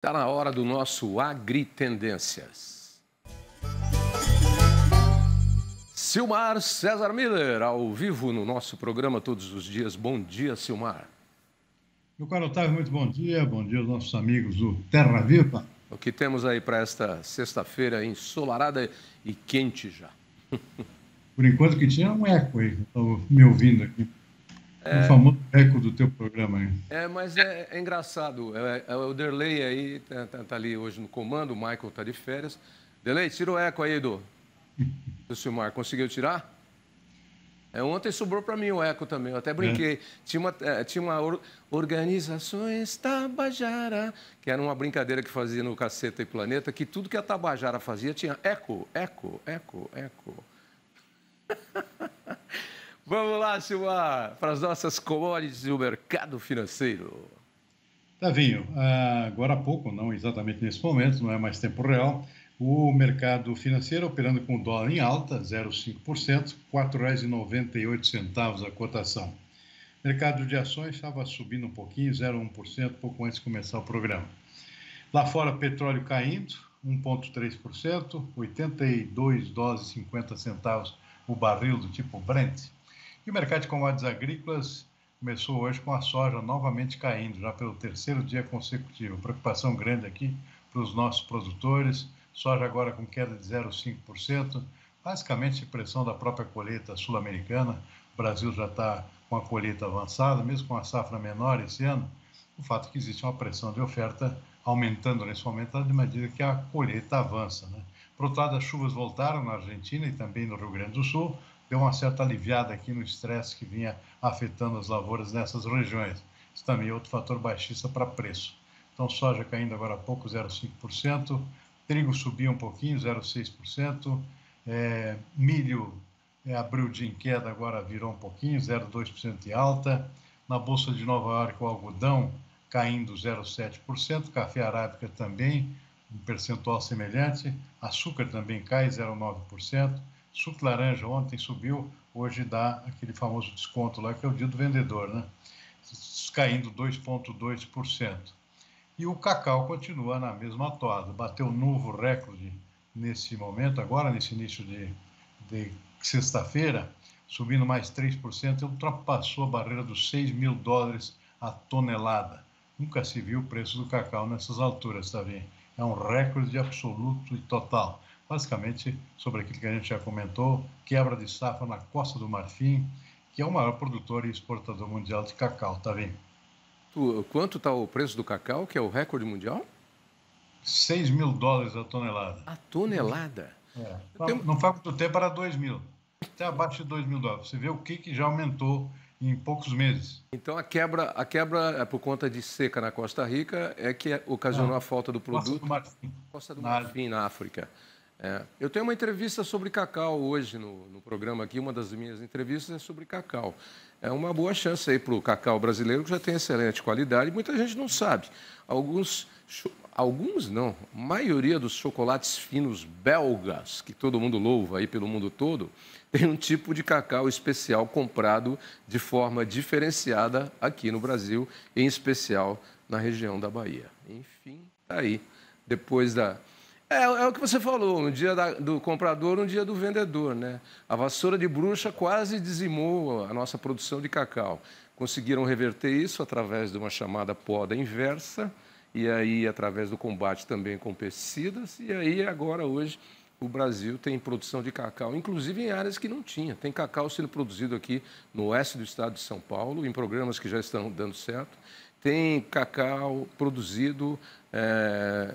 Está na hora do nosso Agritendências. Silmar César Miller, ao vivo no nosso programa todos os dias. Bom dia, Silmar. Meu caro Otávio, muito bom dia. Bom dia aos nossos amigos do Terra Viva. O que temos aí para esta sexta-feira ensolarada e quente já? Por enquanto que tinha um eco aí, estou me ouvindo aqui. O famoso eco do teu programa aí. Mas é engraçado. O Derlei aí tá ali hoje no comando, o Michael está de férias. Derlei, tira o eco aí do Silmar. Conseguiu tirar? Ontem sobrou para mim o eco também, eu até brinquei. Tinha uma Organizações Tabajara, que era uma brincadeira que fazia no Caceta e Planeta, que tudo que a Tabajara fazia tinha eco, eco, eco, eco. Vamos lá, Silmar, para as nossas commodities do mercado financeiro. Tavinho, agora há pouco, não exatamente nesse momento, não é mais tempo real, o mercado financeiro operando com o dólar em alta, 0,5%, R$ 4,98 a cotação. O mercado de ações estava subindo um pouquinho, 0,1%, pouco antes de começar o programa. Lá fora, petróleo caindo, 1,3%, 82 dólares e 50 centavos o barril do tipo Brent. E o mercado de commodities agrícolas começou hoje com a soja novamente caindo, já pelo terceiro dia consecutivo. Preocupação grande aqui para os nossos produtores. Soja agora com queda de 0,5%, basicamente pressão da própria colheita sul-americana. O Brasil já está com a colheita avançada, mesmo com a safra menor esse ano. O fato é que existe uma pressão de oferta aumentando nesse momento à medida que a colheita avança, né? Por outro lado, as chuvas voltaram na Argentina e também no Rio Grande do Sul, deu uma certa aliviada aqui no estresse que vinha afetando as lavouras nessas regiões. Isso também é outro fator baixista para preço. Então, soja caindo agora há pouco, 0,5%, trigo subiu um pouquinho, 0,6%, milho abriu de em queda, agora virou um pouquinho, 0,2% de alta. Na Bolsa de Nova York, o algodão caindo 0,7%, café arábica também, um percentual semelhante, açúcar também cai 0,9%, suco de laranja ontem subiu, hoje dá aquele famoso desconto lá, que é o dia do vendedor, né? Caindo 2,2%. E o cacau continua na mesma toada, bateu um novo recorde nesse momento, agora nesse início de sexta-feira, subindo mais 3%, ultrapassou a barreira dos 6 mil dólares a tonelada. Nunca se viu o preço do cacau nessas alturas, tá vendo? É um recorde absoluto e total. Basicamente, sobre aquilo que a gente já comentou, quebra de safra na Costa do Marfim, que é o maior produtor e exportador mundial de cacau, tá vendo? Quanto está o preço do cacau, que é o recorde mundial? 6 mil dólares a tonelada. A tonelada? Não faz muito tempo, era 2 mil. Até abaixo de 2 mil dólares. Você vê o que já aumentou em poucos meses. Então, a quebra é por conta de seca na Costa Rica, é que ocasionou a falta do produto. Costa do Marfim, na África. Eu tenho uma entrevista sobre cacau hoje no programa aqui, uma das minhas entrevistas é sobre cacau. É uma boa chance aí para o cacau brasileiro, que já tem excelente qualidade, muita gente não sabe. Alguns não, a maioria dos chocolates finos belgas, que todo mundo louva aí pelo mundo todo, tem um tipo de cacau especial comprado de forma diferenciada aqui no Brasil, em especial na região da Bahia. Enfim, tá aí. Depois da... É o que você falou, um dia do comprador, um dia do vendedor, né? A vassoura de bruxa quase dizimou a nossa produção de cacau. Conseguiram reverter isso através de uma chamada poda inversa, e aí através do combate também com pesticidas, e aí agora hoje o Brasil tem produção de cacau, inclusive em áreas que não tinha. Tem cacau sendo produzido aqui no oeste do estado de São Paulo, em programas que já estão dando certo. Tem cacau produzido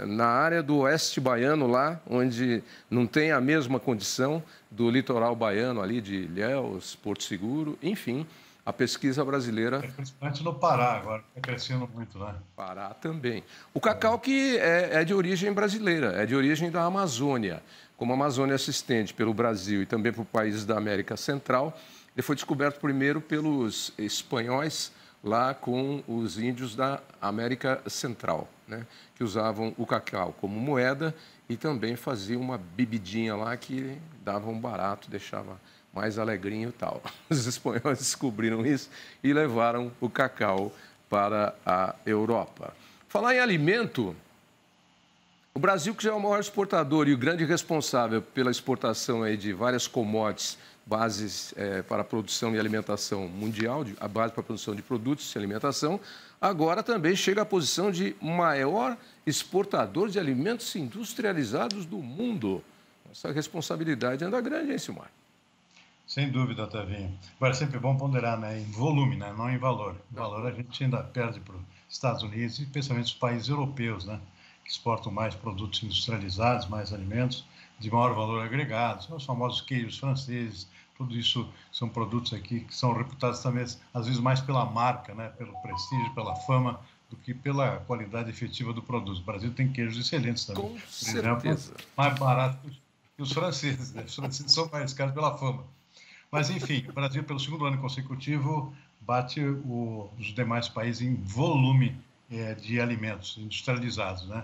na área do oeste baiano, lá onde não tem a mesma condição do litoral baiano, ali de Ilhéus, Porto Seguro, enfim, a pesquisa brasileira... Principalmente no Pará, agora está crescendo muito, né? Pará também. O cacau que é de origem brasileira, é de origem da Amazônia. Como a Amazônia se estende pelo Brasil e também por países da América Central, ele foi descoberto primeiro pelos espanhóis, lá com os índios da América Central, né, que usavam o cacau como moeda e também faziam uma bebidinha lá que dava um barato, deixava mais alegrinho e tal. Os espanhóis descobriram isso e levaram o cacau para a Europa. Falar em alimento, O Brasil, que já é o maior exportador e o grande responsável pela exportação aí de várias commodities, bases para a produção e alimentação mundial, a base para a produção de produtos e alimentação, agora também chega à posição de maior exportador de alimentos industrializados do mundo. Essa responsabilidade anda grande, hein, Silmar? Sem dúvida, Tavinho. Agora, é sempre bom ponderar, né, em volume, né, não em valor. Em valor a gente ainda perde para os Estados Unidos e especialmente os países europeus, né, que exportam mais produtos industrializados, mais alimentos de maior valor agregado. São os famosos queijos franceses, tudo isso são produtos aqui que são reputados também, às vezes, mais pela marca, né, pelo prestígio, pela fama, do que pela qualidade efetiva do produto. O Brasil tem queijos excelentes também. Com certeza. Por exemplo, mais baratos que os franceses, né? Os franceses são mais caros pela fama. Mas, enfim, o Brasil, pelo segundo ano consecutivo, bate os demais países em volume de alimentos industrializados, né?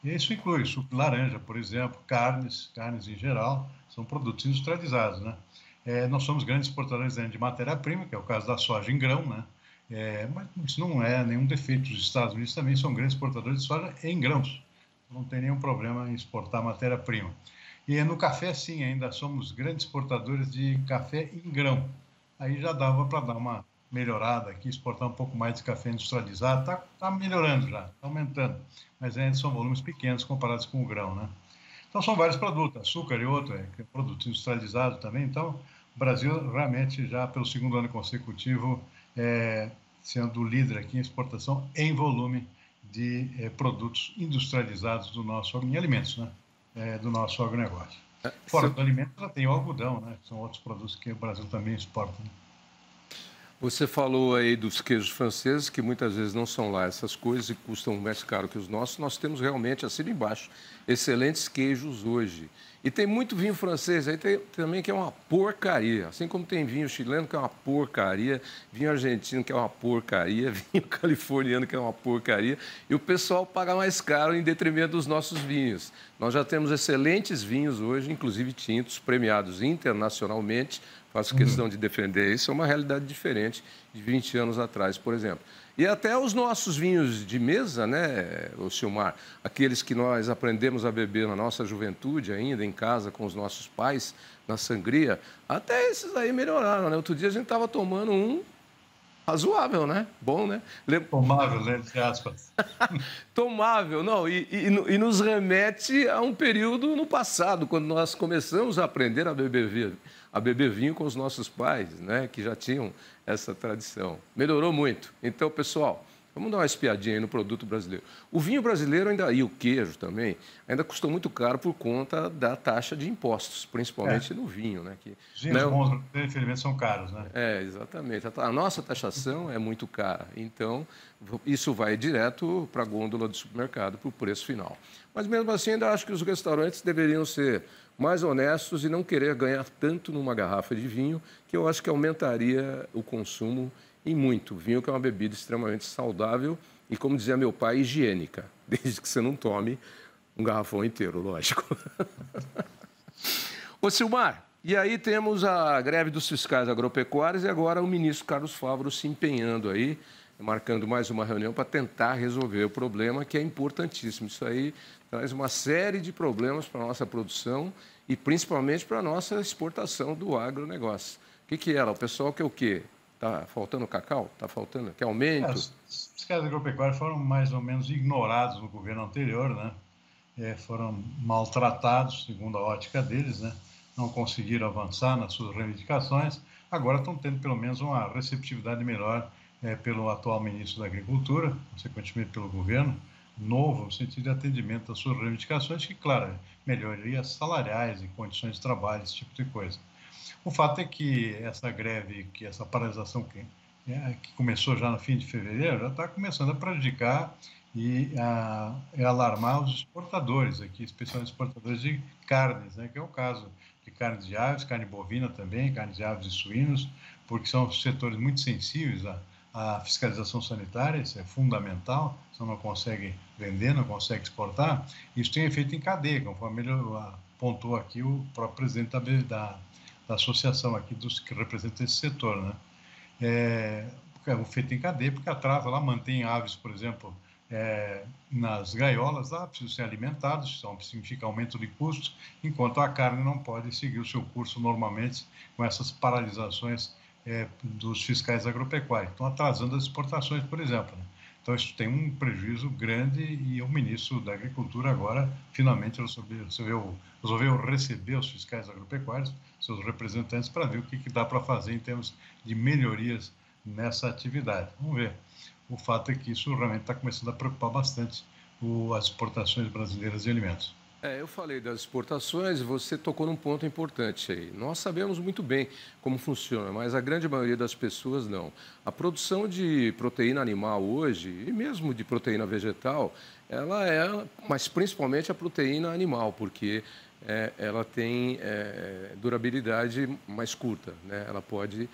Isso inclui suco de laranja, por exemplo, carnes em geral, são produtos industrializados, né? Nós somos grandes exportadores de matéria-prima, que é o caso da soja em grão, né? Mas isso não é nenhum defeito. Os Estados Unidos também são grandes exportadores de soja em grãos. Não tem nenhum problema em exportar matéria-prima. E no café, sim, ainda somos grandes exportadores de café em grão. Aí já dava para dar uma melhorada aqui, exportar um pouco mais de café industrializado. Está melhorando já, está aumentando. Mas ainda são volumes pequenos comparados com o grão, né? Então, são vários produtos, açúcar e outro, produto industrializado também. Então, o Brasil realmente já pelo segundo ano consecutivo sendo o líder aqui em exportação em volume de produtos industrializados do nosso em alimentos, né? Do nosso agronegócio. Fora do alimento, já tem o algodão, né? São outros produtos que o Brasil também exporta. Né? Você falou aí dos queijos franceses, que muitas vezes não são lá essas coisas e custam mais caro que os nossos. Nós temos realmente, acima e embaixo, excelentes queijos hoje. E tem muito vinho francês aí também que é uma porcaria. Assim como tem vinho chileno que é uma porcaria, vinho argentino que é uma porcaria, vinho californiano que é uma porcaria. E o pessoal paga mais caro em detrimento dos nossos vinhos. Nós já temos excelentes vinhos hoje, inclusive tintos, premiados internacionalmente. Faço questão de defender isso, é uma realidade diferente de 20 anos atrás, por exemplo. E até os nossos vinhos de mesa, né, o Silmar, aqueles que nós aprendemos a beber na nossa juventude ainda, em casa, com os nossos pais, na sangria, até esses aí melhoraram, né? Outro dia a gente estava tomando um razoável, né? Bom, né? Tomável, né? Entre aspas. Tomável, não, e nos remete a um período no passado, quando nós começamos a aprender a beber vinho com os nossos pais, né? Que já tinham essa tradição. Melhorou muito. Então, pessoal, vamos dar uma espiadinha aí no produto brasileiro. O vinho brasileiro ainda, e o queijo também, ainda custou muito caro por conta da taxa de impostos, principalmente no vinho, né? Que, os vinhos bons, infelizmente, são caros, né? Exatamente. A nossa taxação é muito cara. Então, isso vai direto para a gôndola do supermercado, para o preço final. Mas, mesmo assim, ainda acho que os restaurantes deveriam ser mais honestos e não querer ganhar tanto numa garrafa de vinho, que eu acho que aumentaria o consumo em muito. Vinho que é uma bebida extremamente saudável e, como dizia meu pai, higiênica, desde que você não tome um garrafão inteiro, lógico. Ô, Silmar, e aí temos a greve dos fiscais agropecuários e agora o ministro Carlos Fávaro se empenhando aí, marcando mais uma reunião para tentar resolver o problema, que é importantíssimo. Isso aí traz uma série de problemas para a nossa produção e principalmente para a nossa exportação do agronegócio. O que era? O pessoal quer o quê? Está faltando cacau? Está faltando? Quer aumento? Os fiscais agropecuários foram mais ou menos ignorados no governo anterior, né? Foram maltratados, segundo a ótica deles, né? Não conseguiram avançar nas suas reivindicações. Agora estão tendo pelo menos uma receptividade melhor pelo atual ministro da Agricultura, consequentemente pelo governo novo, no sentido de atendimento às suas reivindicações, que, claro, melhorias salariais e condições de trabalho, esse tipo de coisa. O fato é que essa greve, que essa paralisação que começou já no fim de fevereiro, já está começando a prejudicar e a alarmar os exportadores aqui, especialmente exportadores de carnes, né, que é o caso de carnes de aves, carne bovina também, carnes de aves e suínos, porque são setores muito sensíveis à fiscalização sanitária, isso é fundamental, você não consegue vender, não consegue exportar, isso tem efeito em cadeia, conforme ele apontou aqui o próprio presidente da associação aqui dos que representam esse setor, né? O efeito em cadeia, porque atrasa lá, mantém aves, por exemplo, nas gaiolas lá, precisam ser alimentados, então significa aumento de custos, enquanto a carne não pode seguir o seu curso normalmente com essas paralisações dos fiscais agropecuários. Estão atrasando as exportações, por exemplo, né? Então, isso tem um prejuízo grande e o ministro da Agricultura agora, finalmente, resolveu receber os fiscais agropecuários, seus representantes, para ver o que dá para fazer em termos de melhorias nessa atividade. Vamos ver. O fato é que isso realmente está começando a preocupar bastante as exportações brasileiras de alimentos. Eu falei das exportações e você tocou num ponto importante aí. Nós sabemos muito bem como funciona, mas a grande maioria das pessoas não. A produção de proteína animal hoje, e mesmo de proteína vegetal, ela é, mas principalmente a proteína animal, porque ela tem durabilidade mais curta, né? Ela pode...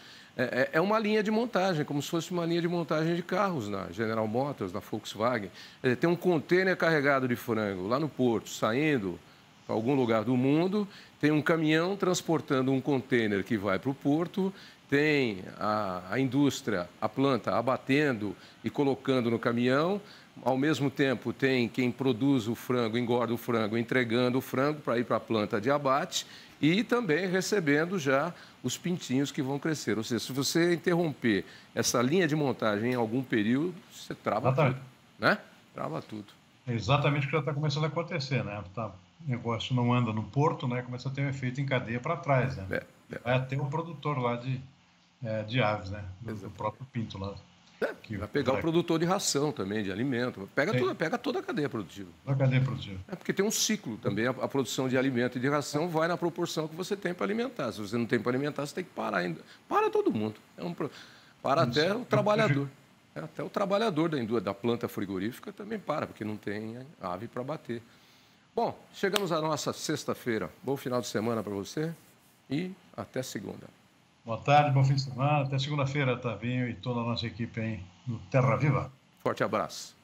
É uma linha de montagem, como se fosse uma linha de montagem de carros na General Motors, na Volkswagen. Tem um contêiner carregado de frango lá no porto, saindo para algum lugar do mundo, tem um caminhão transportando um contêiner que vai para o porto, tem a indústria, a planta abatendo e colocando no caminhão, ao mesmo tempo tem quem produz o frango, engorda o frango, entregando o frango para ir para a planta de abate e também recebendo já os pintinhos que vão crescer. Ou seja, se você interromper essa linha de montagem em algum período, você trava tudo, né? Trava tudo. É exatamente o que já está começando a acontecer, né? O negócio não anda no porto, né? Começa a ter um efeito em cadeia para trás, né? Vai até o produtor lá de aves, né? Do próprio pinto lá. Vai pegar o produtor de ração também, de alimento. Pega toda a cadeia produtiva. Toda a cadeia produtiva. Porque tem um ciclo também. A produção de alimento e de ração vai na proporção que você tem para alimentar. Se você não tem para alimentar, você tem que parar ainda. Para todo mundo. Para até o trabalhador. Até o trabalhador da planta frigorífica também para, porque não tem ave para bater. Bom, chegamos à nossa sexta-feira. Bom final de semana para você e até segunda. Boa tarde, bom fim de semana. Até segunda-feira, Tavinho e toda a nossa equipe aí no Terra Viva. Forte abraço.